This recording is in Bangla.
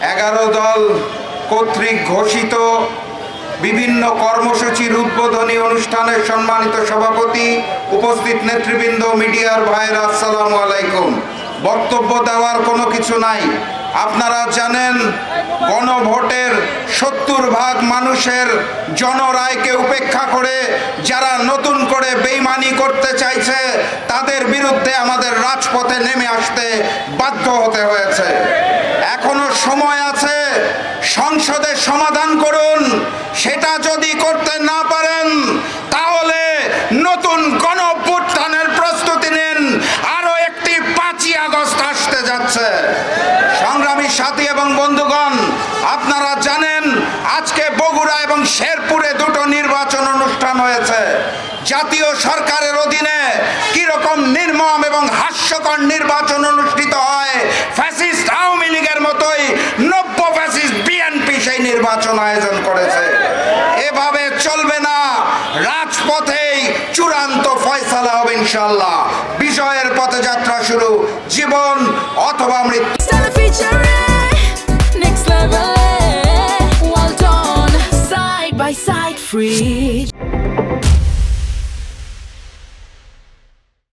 11 দল কর্তৃক ঘোষিত বিভিন্ন কর্মসূচির উদ্বোধনী অনুষ্ঠানের সম্মানিত সভাপতি, উপস্থিত নেতৃবৃন্দ, মিডিয়ার ভাইরা, আসসালামু আলাইকুম। বক্তব্য দেওয়ার কোনো কিছু নাই। আপনারা জানেন গণভোটের 70% মানুষের জনরায়কে উপেক্ষা করে যারা নতুন করে বেইমানি করতে চাইছে তাদের বিরুদ্ধে আমাদের রাজপথে নেমে আসতে বাধ্য হতে হয়েছে। এখনো সময় আছে, সংসদে সমাধান করুন। সেটা যদি করতে না পারেন তাহলে নতুন গণঅভ্যুত্থানের প্রস্তুতি নিন। আরো একটি 5ই আগস্ট আসতে যাচ্ছে। সংগ্রামী সাথী এবং বন্ধুগণ, আপনারা জানেন আজকে বগুড়া এবং শেরপুরে 2টো নির্বাচন অনুষ্ঠান হয়েছে। জাতীয় সরকারের অধীনে কিরকম নির্মম এবং হাস্যকর নির্বাচন অনুষ্ঠিত হয়, ফ্যাসিস্ট আওয়ামী লীগের মতোই নব্য ফ্যাসিস্ট বিএনপি সেই নির্বাচন আয়োজন করেছে। এভাবে চলবে না। রাজপথেই চূড়ান্ত ফয়সালা হবে ইনশাআল্লাহ। বিজয়ের পথে যাত্রা শুরু, জীবন অথবা মৃত্যু। Next level, well done, side by side, free.